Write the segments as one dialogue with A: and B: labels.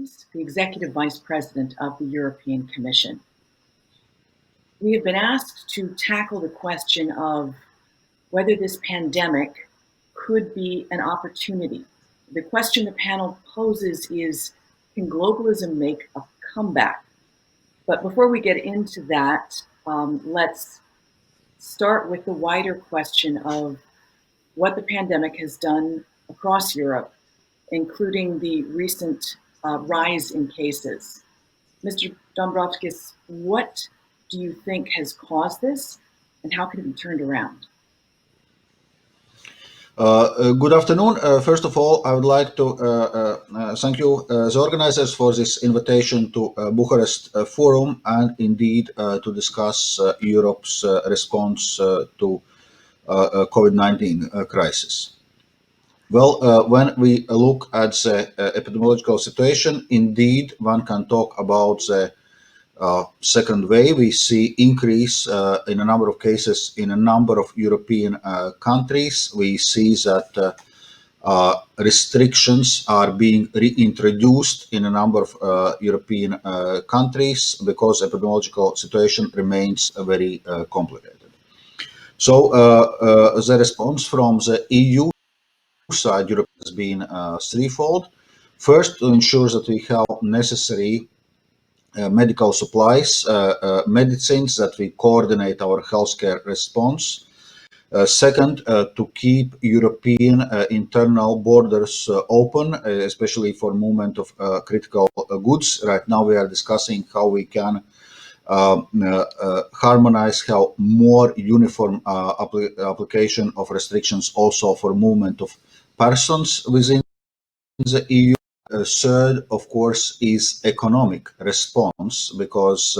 A: Dombrovskis, the Executive Vice President of the European Commission. We have been asked to tackle the question of whether this pandemic could be an opportunity. The question the panel poses is, can globalism make a comeback? But before we get into that, let's start with the wider question of what the pandemic has done across Europe, including the recent rise in cases. Mr. Dombrovskis, what do you think has caused this, and how can it be turned around?
B: Good afternoon. First of all, I would like to thank you, the organizers, for this invitation to Bucharest Forum and indeed to discuss Europe's response to COVID-19 crisis. Well, when we look at the epidemiological situation, indeed, one can talk about the second wave. We see increase in a number of cases in a number of European countries. We see that restrictions are being reintroduced in a number of European countries because epidemiological situation remains very complicated. So the response from the EU side, Europe, has been threefold. First, to ensure that we have necessary medical supplies, medicines, that we coordinate our healthcare response. Second, to keep European internal borders open, especially for movement of critical goods. Right now we are discussing how we can harmonize, how more uniform application of restrictions also for movement of persons within the EU. Third, of course, is economic response, because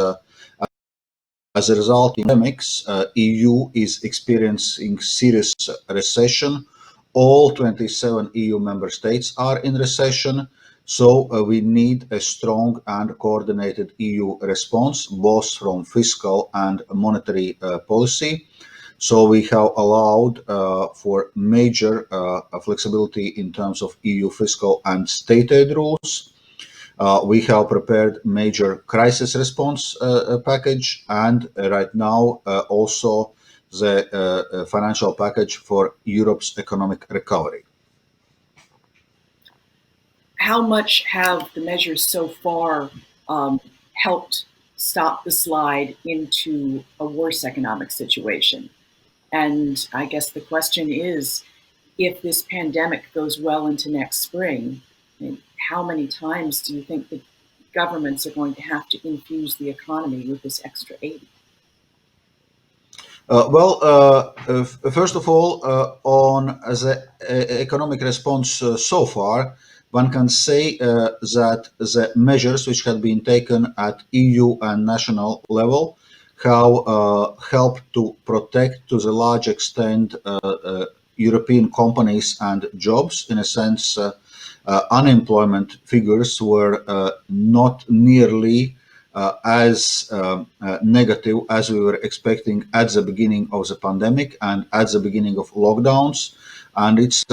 B: as a result of pandemics, EU is experiencing serious recession. All 27 EU member states are in recession, so we need a strong and coordinated EU response, both from fiscal and monetary policy. So we have allowed for major flexibility in terms of EU fiscal and state aid rules. We have prepared major crisis response package, and right now also the financial package for Europe's economic recovery.
A: How much have the measures so far helped stop the slide into a worse economic situation? And I guess the question is, if this pandemic goes well into next spring, how many times do you think the governments are going to have to infuse the economy with this extra aid?
B: First of all, on the economic response so far, one can say that the measures which have been taken at EU and national level have helped to protect to the large extent European companies and jobs. In a sense, unemployment figures were not nearly as negative as we were expecting at the beginning of the pandemic and at the beginning of lockdowns. And it's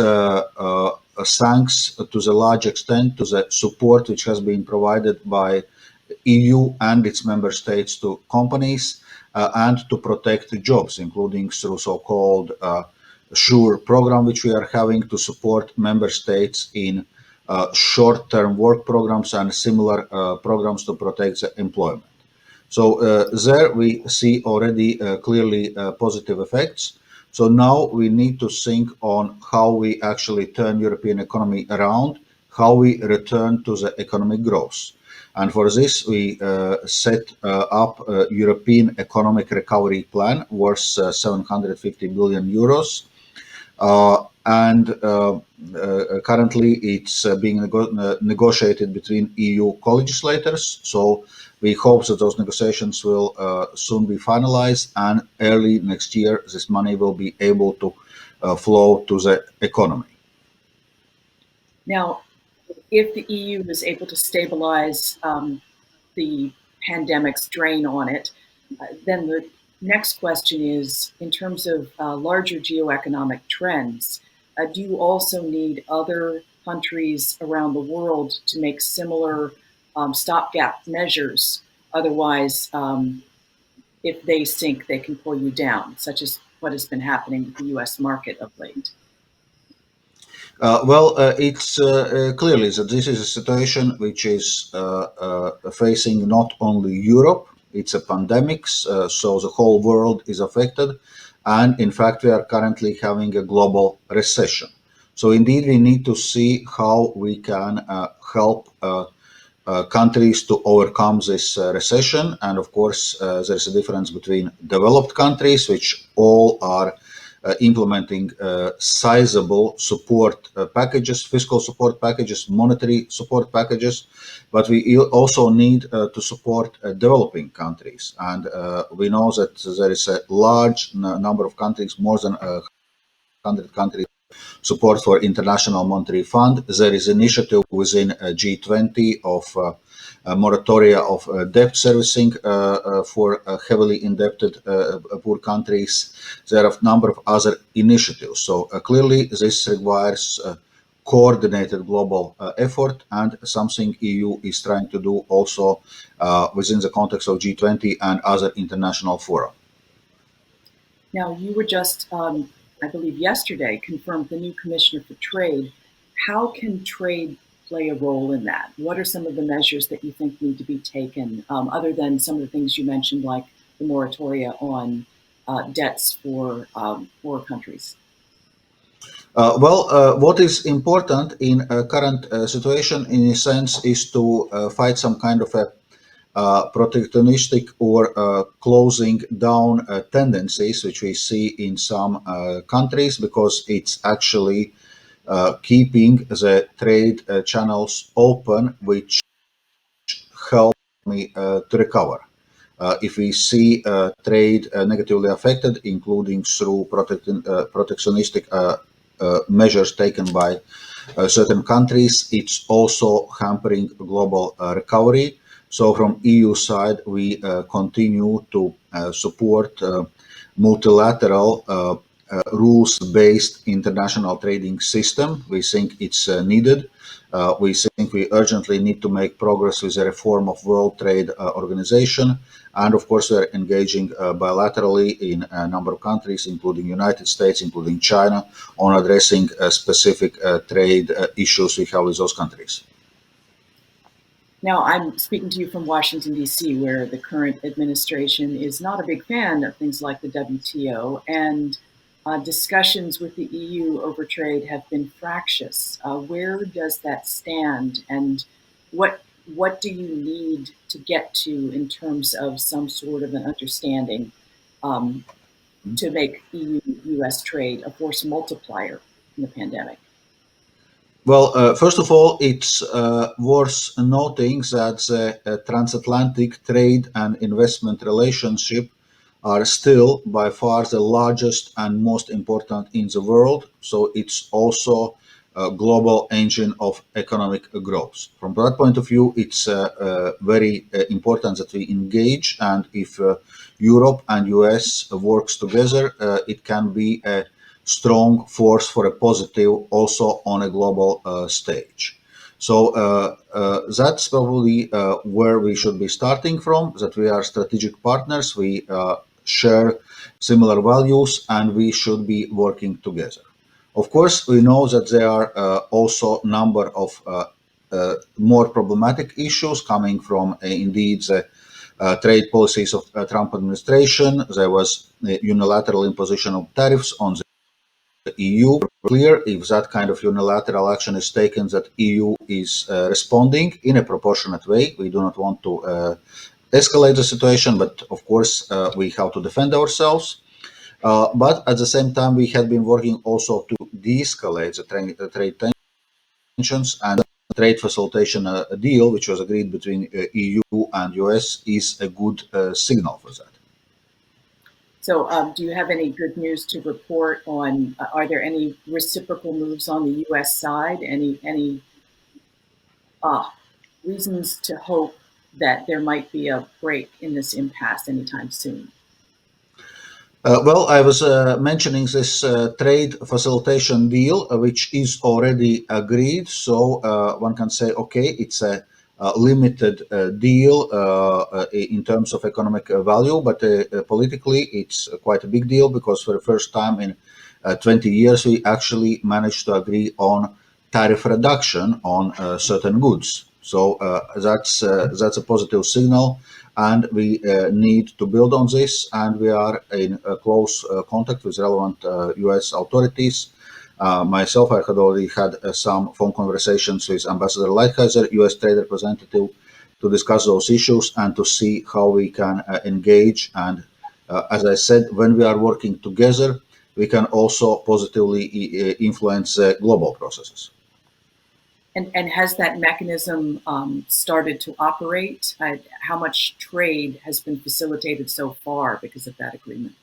B: thanks to the large extent to the support which has been provided by EU and its member states to companies and to protect jobs, including through so-called SURE program, which we are having to support member states in short-term work programs and similar programs to protect the employment. So there we see already clearly positive effects. So now we need to think on how we actually turn European economy around, how we return to the economic growth. And for this, we set up a European economic recovery plan worth 750 billion euros. Currently it's being negotiated between EU co-legislators. So we hope that those negotiations will soon be finalized, and early next year, this money will be able to flow to the economy.
A: Now, if the EU is able to stabilize the pandemic's drain on it, then the next question is, in terms of larger geoeconomic trends, do you also need other countries around the world to make similar stopgap measures. Otherwise, if they sink, they can pull you down, such as what has been happening with the US market of late?
B: It's clearly that this is a situation which is facing not only Europe, it's a pandemic, so the whole world is affected. And in fact, we are currently having a global recession. So indeed, we need to see how we can help countries to overcome this recession. And of course, there's a difference between developed countries, which all are implementing sizable support packages, fiscal support packages, monetary support packages, but we also need to support developing countries. And we know that there is a large number of countries, more than 100 countries, support for International Monetary Fund. There is initiative within G20 of moratoria of debt servicing for heavily indebted poor countries. There are a number of other initiatives. So clearly this requires coordinated global effort, and something EU is trying to do also within the context of G20 and other international fora.
A: Now, you were just, I believe yesterday, confirmed the new Commissioner for Trade. How can trade play a role in that? What are some of the measures that you think need to be taken, other than some of the things you mentioned, like the moratoria on debts for countries?
B: What is important in current situation, in a sense, is to fight some kind of a protectionistic or closing down tendencies, which we see in some countries, because it's actually keeping the trade channels open, which help me to recover. If we see trade negatively affected, including through protectionistic measures taken by certain countries, it's also hampering global recovery. So from EU side, we continue to support multilateral rules-based international trading system. We think it's needed. We think we urgently need to make progress with the reform of World Trade Organization. And of course, we're engaging bilaterally in a number of countries, including United States, including China, on addressing specific trade issues we have with those countries.
A: Now, I'm speaking to you from Washington, D.C., where the current administration is not a big fan of things like the WTO, and discussions with the EU over trade have been fractious. Where does that stand, and what do you need to get to in terms of some sort of an understanding to make EU-US trade a force multiplier in the pandemic?
B: Well, first of all, it's worth noting that the transatlantic trade and investment relationship are still by far the largest and most important in the world. So it's also a global engine of economic growth. From that point of view, it's very important that we engage. And if Europe and US works together, it can be a strong force for a positive also on a global stage. So that's probably where we should be starting from, that we are strategic partners, we share similar values, and we should be working together. Of course, we know that there are also a number of more problematic issues coming from indeed the trade policies of Trump administration. There was a unilateral imposition of tariffs on the EU. Clear if that kind of unilateral action is taken, that EU is responding in a proportionate way. We do not want to escalate the situation, but of course we have to defend ourselves. But at the same time, we have been working also to de-escalate the trade tensions, and the trade facilitation deal, which was agreed between EU and US, is a good signal for that.
A: So, do you have any good news to report on? Are there any reciprocal moves on the U.S. side? Any reasons to hope that there might be a break in this impasse anytime soon?
B: Well, I was mentioning this trade facilitation deal, which is already agreed. So one can say, okay, it's a limited deal in terms of economic value, but politically, it's quite a big deal because for the first time in 20 years, we actually managed to agree on tariff reduction on certain goods. So that's a positive signal, and we need to build on this. And we are in close contact with relevant U.S. authorities. Myself, I had already had some phone conversations with Ambassador Lighthizer, U.S. Trade Representative, to discuss those issues and to see how we can engage. And as I said, when we are working together, we can also positively influence global processes.
A: And has that mechanism started to operate? How much trade has been facilitated so far because of that agreement?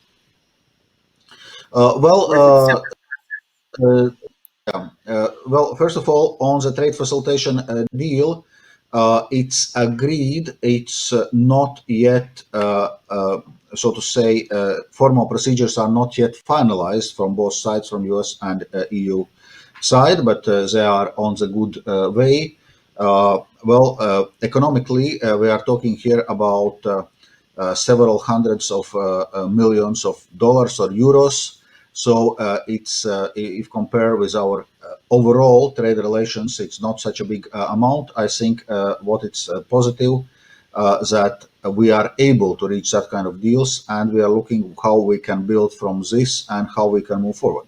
B: Well, well, first of all, on the trade facilitation deal, it's agreed. It's not yet, so to say, formal procedures are not yet finalized from both sides, from US and EU side, but they are on the good way. Economically, we are talking here about several hundreds of millions of dollars or euros. So it's if compare with our overall trade relations, it's not such a big amount. I think what it's positive that we are able to reach that kind of deals, and we are looking how we can build from this and how we can move forward.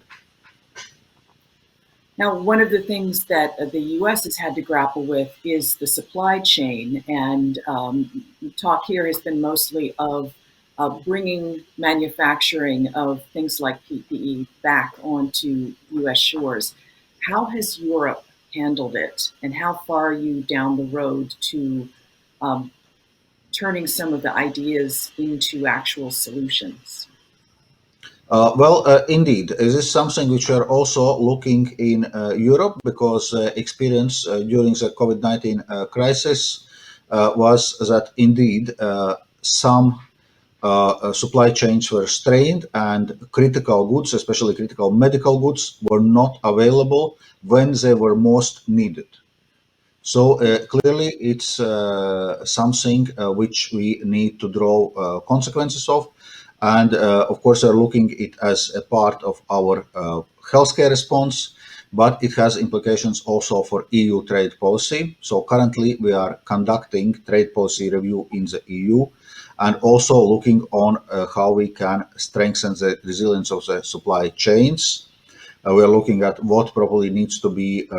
A: Now, one of the things that the U.S. has had to grapple with is the supply chain, and talk here has been mostly of bringing manufacturing of things like PPE back onto U.S. shores. How has Europe handled it, and how far are you down the road to um, turning some of the ideas into actual solutions?
B: Indeed, this is something which we are also looking in Europe because experience during the COVID-19 crisis was that indeed some supply chains were strained and critical goods, especially critical medical goods, were not available when they were most needed. So clearly, it's something which we need to draw consequences of, and of course, are looking it as a part of our healthcare response, but it has implications also for EU trade policy. So currently, we are conducting trade policy review in the EU, and also looking on how we can strengthen the resilience of the supply chains. We are looking at what probably needs to be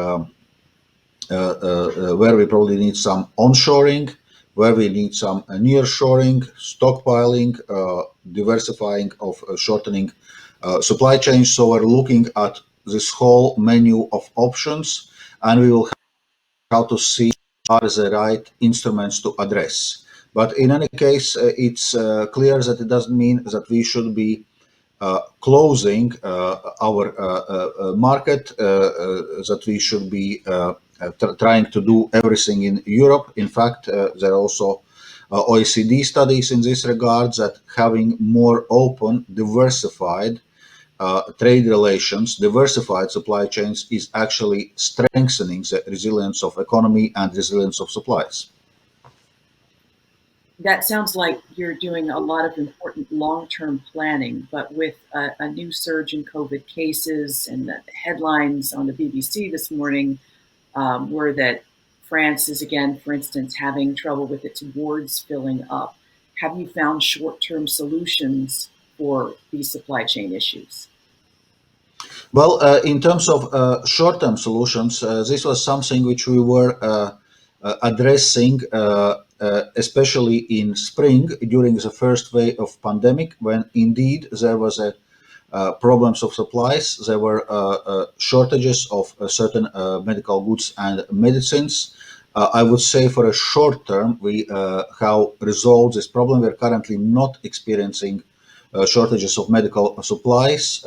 B: where we probably need some onshoring, where we need some nearshoring, stockpiling, diversifying of shortening supply chains. So we're looking at this whole menu of options, and we will have how to see are the right instruments to address. But in any case, it's clear that it doesn't mean that we should be closing our market, that we should be trying to do everything in Europe. In fact, there are also OECD studies in this regard that having more open, diversified trade relations, diversified supply chains is actually strengthening the resilience of economy and resilience of supplies.
A: That sounds like you're doing a lot of important long-term planning, but with a new surge in COVID cases, and the headlines on the BBC this morning were that France is again, for instance, having trouble with its wards filling up. Have you found short-term solutions for these supply chain issues?
B: Well, in terms of short-term solutions, this was something which we were addressing, especially in spring during the first wave of pandemic, when indeed there was a problems of supplies. There were shortages of certain medical goods and medicines. I would say for a short term, we have resolved this problem. We're currently not experiencing shortages of medical supplies.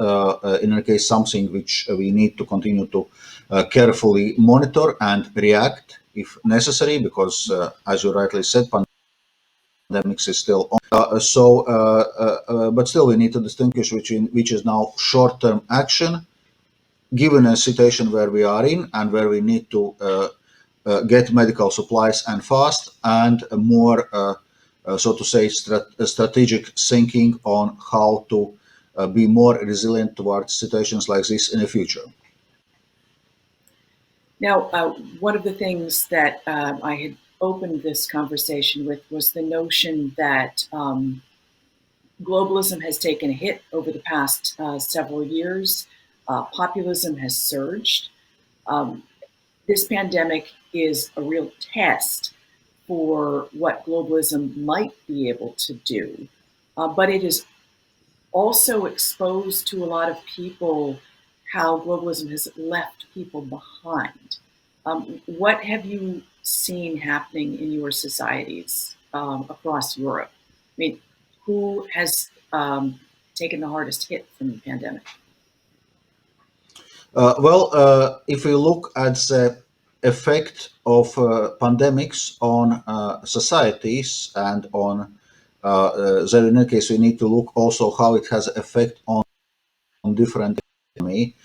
B: In any case, something which we need to continue to carefully monitor and react if necessary, because as you rightly said, pandemics is still on. But still, we need to distinguish between which is now short-term action, given a situation where we are in and where we need to get medical supplies and fast, and a more, so to say, strategic thinking on how to be more resilient towards situations like this in the future.
A: Now, one of the things that I had opened this conversation with was the notion that globalism has taken a hit over the past several years. Populism has surged. This pandemic is a real test for what globalism might be able to do, but it is also exposed to a lot of people how globalism has left people behind. What have you seen happening in your societies across Europe? I mean, who has taken the hardest hit from the pandemic?
B: If we look at the effect of pandemics on societies and on in that case, we need to look also how it has effect on different economy.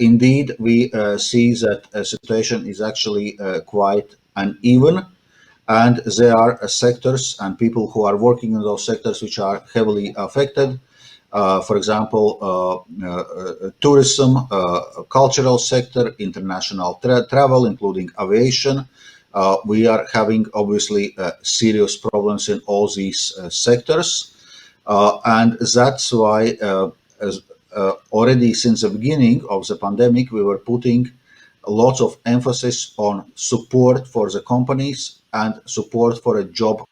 B: Indeed, we see that a situation is actually quite uneven, and there are sectors and people who are working in those sectors which are heavily affected. For example, tourism, cultural sector, international travel, including aviation. We are having obviously serious problems in all these sectors. And that's why already since the beginning of the pandemic, we were putting lots of emphasis on support for the companies and support for a job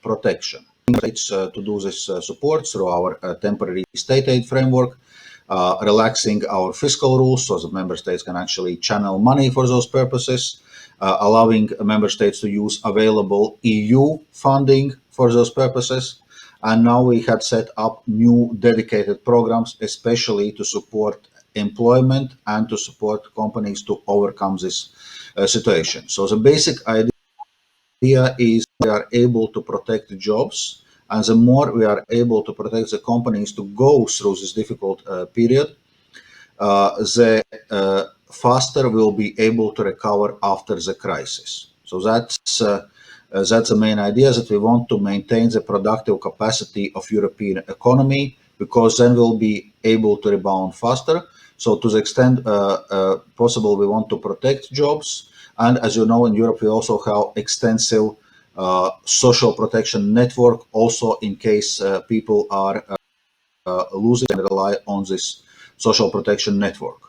B: protection. To do this support through our temporary state aid framework, relaxing our fiscal rules so the member states can actually channel money for those purposes, allowing member states to use available EU funding for those purposes. And now we had set up new dedicated programs, especially to support employment and to support companies to overcome this situation. So the basic idea is we are able to protect jobs, and the more we are able to protect the companies to go through this difficult period, the faster we'll be able to recover after the crisis. So that's the main idea, that we want to maintain the productive capacity of European economy, because then we'll be able to rebound faster. So to the extent possible, we want to protect jobs. And as you know, in Europe, we also have extensive social protection network, also in case people are losing and rely on this social protection network.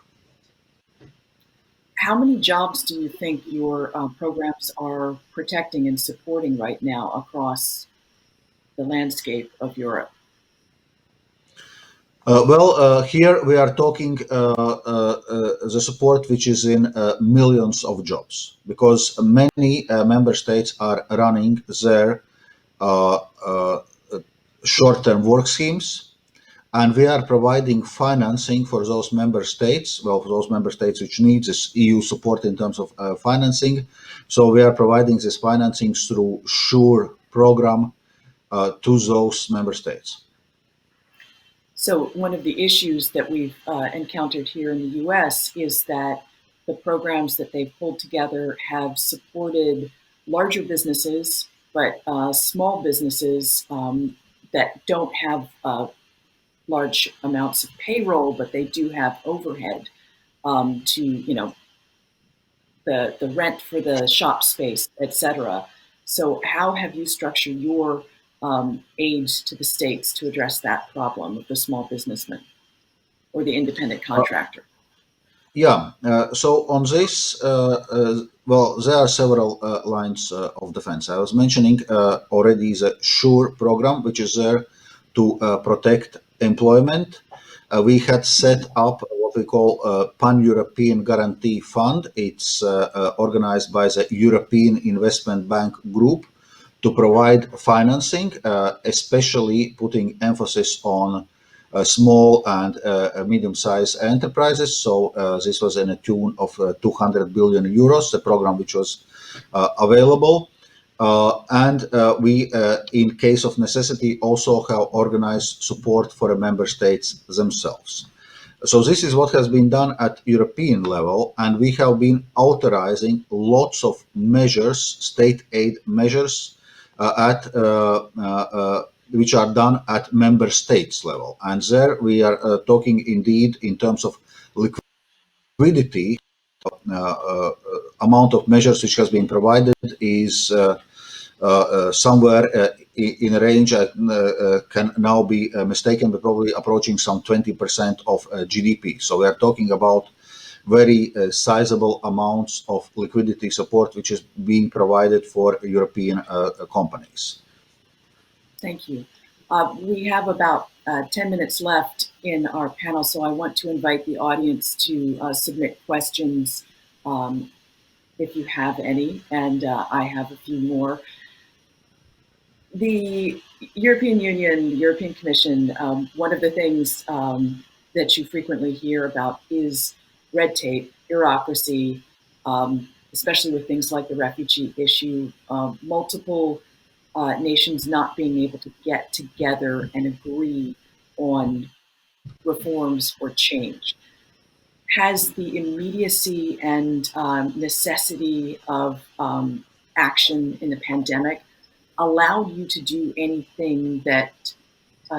A: How many jobs do you think your programs are protecting and supporting right now across the landscape of Europe?
B: Here we are talking the support which is in millions of jobs, because many member states are running their short-term work schemes, and we are providing financing for those member states, for those member states which need this EU support in terms of financing. So we are providing this financing through SURE program to those member states.
A: So one of the issues that we've encountered here in the US is that the programs that they've pulled together have supported larger businesses, but small businesses that don't have large amounts of payroll, but they do have overhead to, the rent for the shop space, etc. So how have you structured your aid to the states to address that problem of the small businessman or the independent contractor?
B: So on this, there are several lines of defense. I was mentioning already the SURE program, which is there to protect employment. We had set up what we call a Pan-European Guarantee Fund. It's organized by the European Investment Bank Group to provide financing, especially putting emphasis on small and medium-sized enterprises. So this was in a tune of 200 billion euros, the program which was available. And we, in case of necessity, also have organized support for the member states themselves. So this is what has been done at European level, and we have been authorizing lots of measures, state aid measures, which are done at member states level. And there we are talking indeed in terms of liquidity. Amount of measures which has been provided is somewhere in a range can now be mistaken, but probably approaching some 20% of GDP. So we are talking about very sizable amounts of liquidity support which is being provided for European companies.
A: Thank you. We have about 10 minutes left in our panel, so I want to invite the audience to submit questions if you have any, and I have a few more. The European Union, the European Commission, one of the things that you frequently hear about is red tape, bureaucracy, especially with things like the refugee issue, multiple nations not being able to get together and agree on reforms or change. Has the immediacy and necessity of action in the pandemic allowed you to do anything that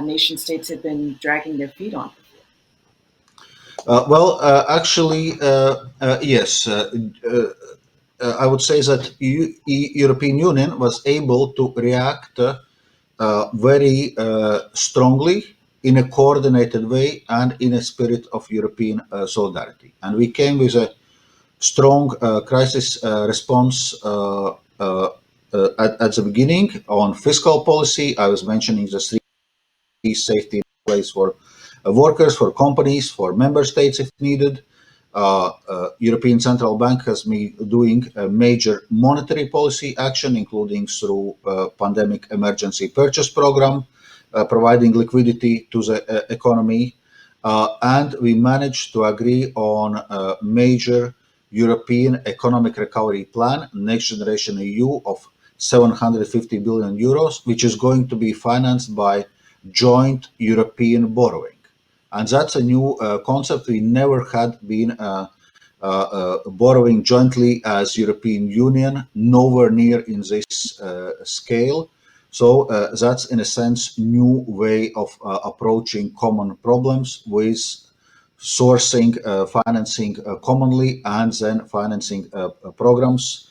A: nation states have been dragging their feet on?
B: Actually, yes. I would say that European Union was able to react very strongly in a coordinated way and in a spirit of European solidarity. And we came with a strong crisis response at the beginning on fiscal policy. I was mentioning the three safety place for workers, for companies, for member states if needed. European Central Bank has been doing a major monetary policy action, including through pandemic emergency purchase program, providing liquidity to the economy. And we managed to agree on a major European economic recovery plan, Next Generation EU, of 750 billion euros, which is going to be financed by joint European borrowing. And that's a new concept. We never had been borrowing jointly as European Union, nowhere near in this scale. So that's in a sense new way of approaching common problems with sourcing, financing commonly, and then financing programs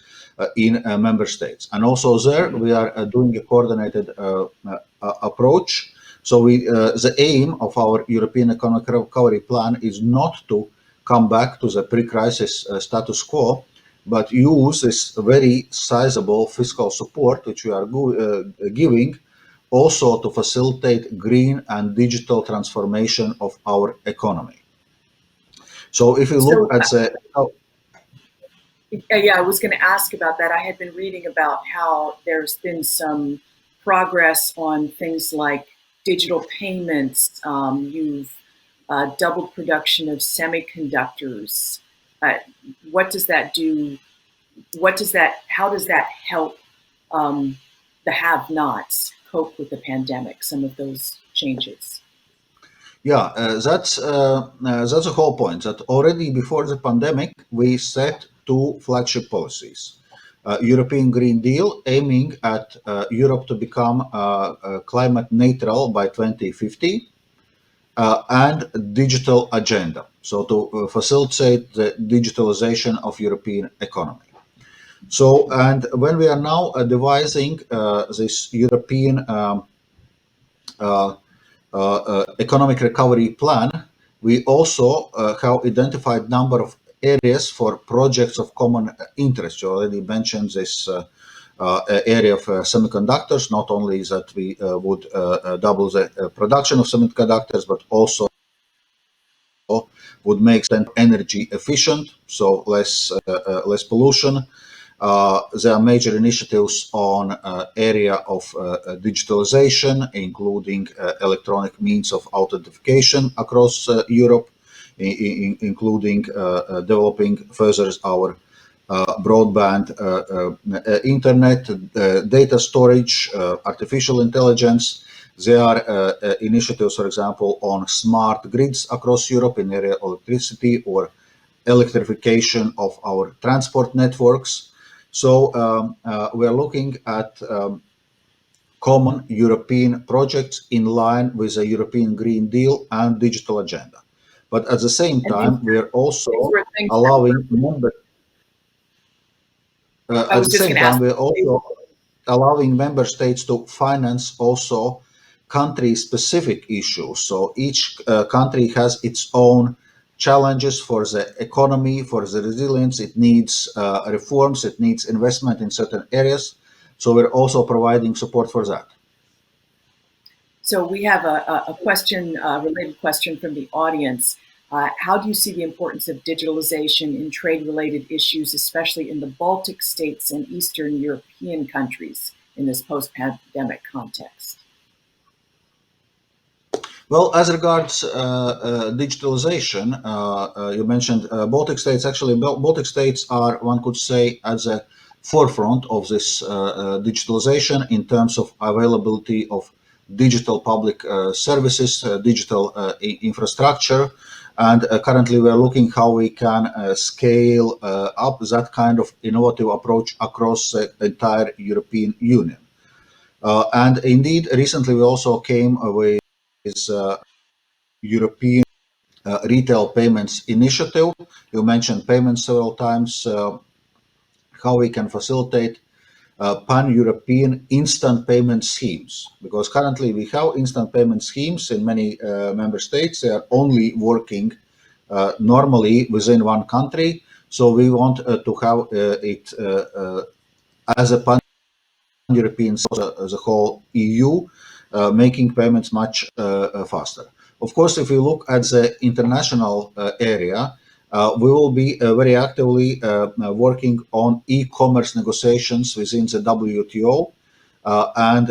B: in member states. And also there we are doing a coordinated approach. So the aim of our European Economic Recovery Plan is not to come back to the pre-crisis status quo, but use this very sizable fiscal support which we are giving also to facilitate green and digital transformation of our economy. So if you look at the...
A: Yeah, I was going to ask about that. I had been reading about how there's been some progress on things like digital payments. You've doubled production of semiconductors. What does that do? How does that help the have-nots cope with the pandemic? Some of those changes.
B: Yeah, that's the whole point. That already before the pandemic, we set two flagship policies. European Green Deal, aiming at Europe to become climate neutral by 2050, and digital agenda, so to facilitate the digitalization of European economy. So, and when we are now devising this European economic recovery plan, we also have identified number of areas for projects of common interest. You already mentioned this area of semiconductors. Not only that we would double the production of semiconductors, but also would make them energy efficient, so less pollution. There are major initiatives on area of digitalization, including electronic means of authentication across Europe, including developing further our broadband, internet, data storage, artificial intelligence. There are initiatives, for example, on smart grids across Europe in area of electricity or electrification of our transport networks. So we are looking at common European projects in line with the European Green Deal and digital agenda. But at the same
A: And
B: time, we are also
A: these were things that
B: allowing member.
A: I
B: At
A: was
B: the
A: just
B: same
A: going to
B: time,
A: ask.
B: we're also allowing member states to finance also country-specific issues. So each country has its own challenges for the economy, for the resilience. It needs reforms. It needs investment in certain areas. So we're also providing support for that.
A: So we have a question, a related question from the audience. How do you see the importance of digitalization in trade-related issues, especially in the Baltic states and Eastern European countries in this post-pandemic context?
B: Well, as regards digitalization, you mentioned Baltic states. Actually, Baltic states are, one could say, at the forefront of this digitalization in terms of availability of digital public services, digital infrastructure. And currently, we're looking how we can scale up that kind of innovative approach across the entire European Union. And indeed, recently we also came with European Retail Payments Initiative. You mentioned payments several times, how we can facilitate pan-European instant payment schemes. Because currently we have instant payment schemes in many member states. They are only working normally within one country. So we want to have it as a pan-European, as a whole EU, making payments much faster. Of course, if you look at the international area, we will be very actively working on e-commerce negotiations within the WTO and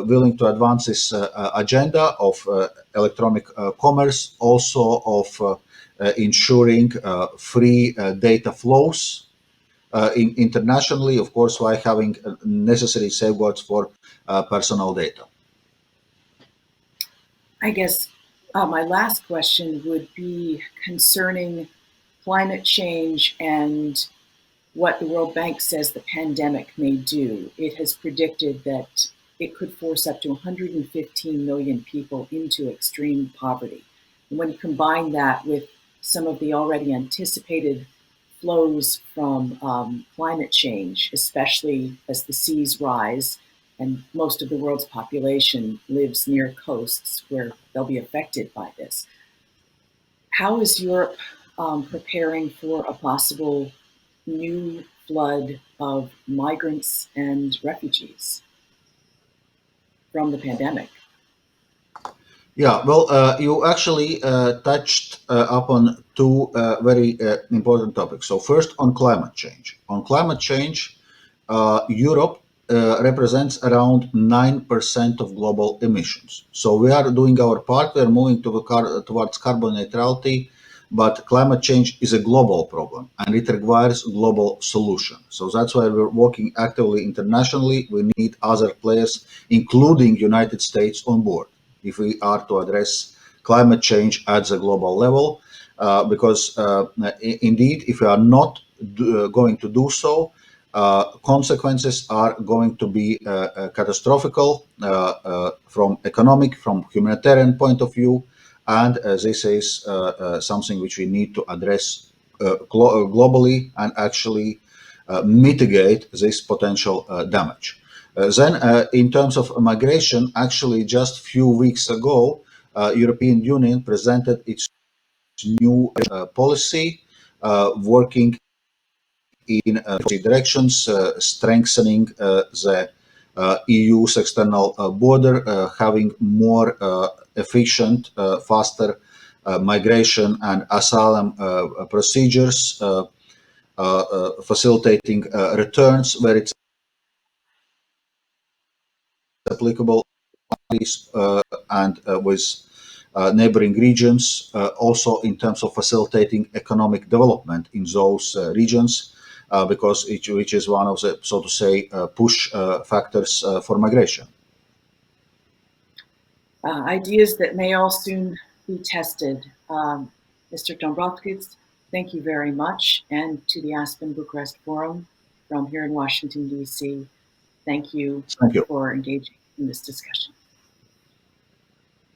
B: willing to advance this agenda of electronic commerce, also of ensuring free data flows internationally, of course, while having necessary safeguards for personal data.
A: I guess my last question would be concerning climate change and what the World Bank says the pandemic may do. It has predicted that it could force up to 115 million people into extreme poverty. And when you combine that with some of the already anticipated flows from climate change, especially as the seas rise, and most of the world's population lives near coasts where they'll be affected by this. How is Europe preparing for a possible new flood of migrants and refugees from the pandemic?
B: Yeah, well, you actually touched upon two very important topics. So first, on climate change. On climate change, Europe represents around 9% of global emissions. So we are doing our part. We are moving towards carbon neutrality, but climate change is a global problem and it requires global solution. So that's why we're working actively internationally. We need other players, including United States, on board if we are to address climate change at the global level. Because indeed, if we are not going to do so, consequences are going to be catastrophical from economic, from humanitarian point of view, and this is something which we need to address globally and actually mitigate this potential damage. Then, in terms of migration, actually, just a few weeks ago, European Union presented its new policy, working in three directions, strengthening the EU's external border, having more efficient, faster migration and asylum procedures, facilitating returns where it's applicable, and with neighboring regions, also in terms of facilitating economic development in those regions. because which is one of the, so to say, push factors for migration.
A: Ideas that may all soon be tested. Mr. Dombrovskis, thank you very much. And to the Aspen Bucharest Forum from here in Washington, D.C., thank you
B: Thank you.
A: for engaging in this discussion.